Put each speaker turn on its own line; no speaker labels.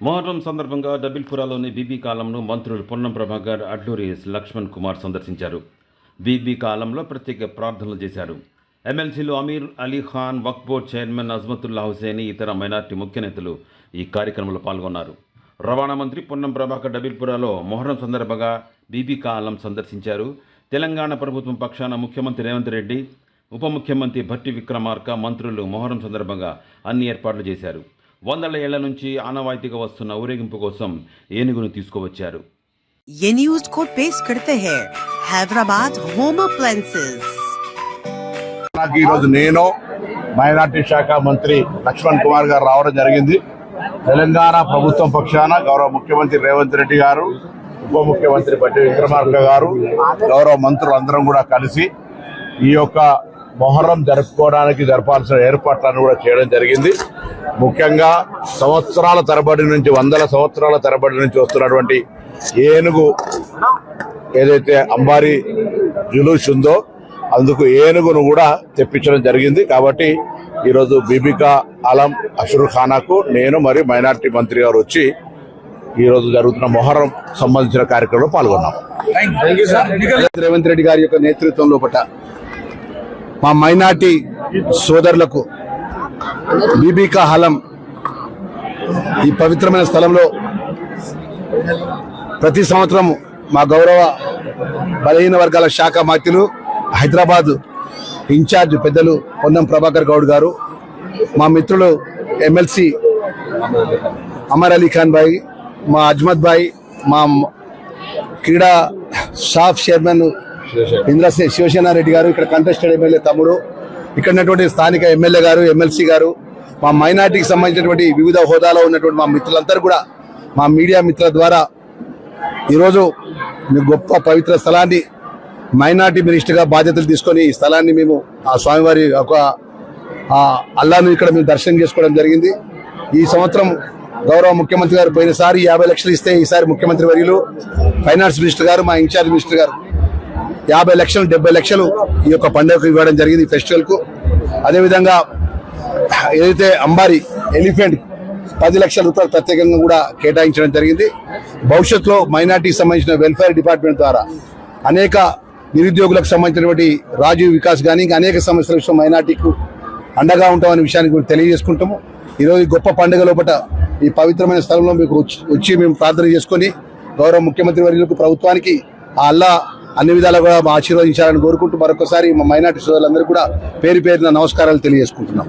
మొహర్రం సందర్భంగా డబిల్పురాలోని బీబీ కాలంను మంత్రులు పొన్నం ప్రభాకర్, అడ్లూరి లక్ష్మణ్ కుమార్ సందర్శించారు. బీబీ కాలంలో ప్రత్యేక ప్రార్థనలు చేశారు. ఎమ్మెల్సీలు అమీర్ అలీ ఖాన్, వక్ఫ్ బోర్డు చైర్మన్ అజ్మతుల్లా హుసేని, ఇతర మైనార్టీ ముఖ్య నేతలు ఈ కార్యక్రమంలో పాల్గొన్నారు. రవాణా మంత్రి పొన్నం ప్రభాకర్ డబిల్పురాలో మొహర్రం సందర్భంగా బీబీ కాలం సందర్శించారు. తెలంగాణ ప్రభుత్వం పక్షాన ముఖ్యమంత్రి రేవంత్ రెడ్డి, ఉప ముఖ్యమంత్రి భట్టి విక్రమార్క, మంత్రులు మొహర్రం సందర్భంగా అన్ని ఏర్పాట్లు చేశారు. వందల ఏళ్ల నుంచి ఆనవాయితీగా వస్తున్న ఊరేగింపు కోసం ఏనుగును తీసుకువచ్చారు.
ये न्यूज़ को पेश करते हैं हैदराबाद होम अप्लायंसेस।
ఈ రోజు నేను మైనార్టీ శాఖ మంత్రి లక్ష్మణ్ కుమార్ గారు రావడం జరిగింది. తెలంగాణ ప్రభుత్వం పక్షాన గౌరవ ముఖ్యమంత్రి రేవంత్ రెడ్డి గారు, ఉప ముఖ్యమంత్రి భట్టి విక్రమార్క గారు, గౌరవ మంత్రులు అందరం కూడా కలిసి ఈ యొక్క మొహర్రం జరపాల్సిన ఏర్పాట్లను కూడా చేయడం జరిగింది. ముఖ్యంగా సంవత్సరాల తరబడి నుంచి, వందల సంవత్సరాల తరబడి నుంచి వస్తున్నటువంటి ఏనుగు ఏదైతే అంబారీ జులూస్ ఉందో అందుకు ఏనుగును కూడా తెప్పించడం జరిగింది. కాబట్టి ఈరోజు బీబీకా ఆలం అషూర్ ఖానాకు నేను మరియు మైనార్టీ మంత్రి గారు వచ్చి ఈరోజు జరుగుతున్న మొహర్రం సంబంధించిన కార్యక్రమంలో పాల్గొన్నాం.
రేవంత్ రెడ్డి గారి యొక్క నేతృత్వంలో మా మైనార్టీ సోదరులకు బీబీకా హలం ఈ పవిత్రమైన స్థలంలో ప్రతి సంవత్సరం మా గౌరవ బలహీన వర్గాల శాఖ మంత్రులు, హైదరాబాద్ ఇన్ఛార్జ్ పెద్దలు పొన్నం ప్రభాకర్ గౌడ్ గారు, మా మిత్రులు ఎమ్మెల్సీ అమర్ అలీ ఖాన్ భాయ్, మా అజ్మత్ భాయ్, మా క్రీడా స్టాఫ్ చైర్మన్ శివసేన రెడ్డి గారు, ఇక్కడ కంటెస్టెడ్ ఎమ్మెల్యే తమ్ముడు, ఇక్కడ ఉన్నటువంటి స్థానిక ఎమ్మెల్యే గారు, ఎమ్మెల్సీ గారు, మా మైనార్టీకి సంబంధించినటువంటి వివిధ హోదాలో ఉన్నటువంటి మా మిత్రులందరూ కూడా మా మీడియా మిత్రుల ద్వారా ఈరోజు గొప్ప పవిత్ర స్థలాన్ని మైనార్టీ మినిస్టర్గా బాధ్యతలు తీసుకొని ఈ స్థలాన్ని మేము ఆ స్వామివారి ఒక అల్లాను ఇక్కడ మేము దర్శనం చేసుకోవడం జరిగింది. ఈ సంవత్సరం గౌరవ ముఖ్యమంత్రి గారు పోయినసారి 50 లక్షలు ఇస్తే ఈసారి ముఖ్యమంత్రి వర్యులు, ఫైనాన్స్ మినిస్టర్ గారు, మా ఇన్ఛార్జ్ మినిస్టర్ గారు 50 లక్షలు 70 లక్షలు ఈ యొక్క పండుగకు ఇవ్వడం జరిగింది, ఈ ఫెస్టివల్ కు. అదేవిధంగా ఏదైతే అంబారీ ఎలిఫెంట్ 10 లక్షల రూపాయలు ప్రత్యేకంగా కూడా కేటాయించడం జరిగింది. భవిష్యత్తులో మైనార్టీకి సంబంధించిన వెల్ఫేర్ డిపార్ట్మెంట్ ద్వారా అనేక నిరుద్యోగులకు సంబంధించినటువంటి రాజీవ్ వికాస్ కానీ ఇంకా అనేక సమస్యల విషయం మైనార్టీకు అండగా ఉంటామనే విషయాన్ని కూడా తెలియజేసుకుంటాము. ఈరోజు గొప్ప పండుగ లోపల ఈ పవిత్రమైన స్థలంలో మీకు వచ్చి మేము ప్రార్థన చేసుకొని గౌరవ ముఖ్యమంత్రి వర్యులకు, ప్రభుత్వానికి ఆ అల్లా అన్ని విధాలుగా కూడా ఆశీర్వదించాలని కోరుకుంటూ మరొకసారి మా మైనార్టీ సోదరులందరూ కూడా పేరు పేరున నమస్కారాలు తెలియజేసుకుంటున్నాం.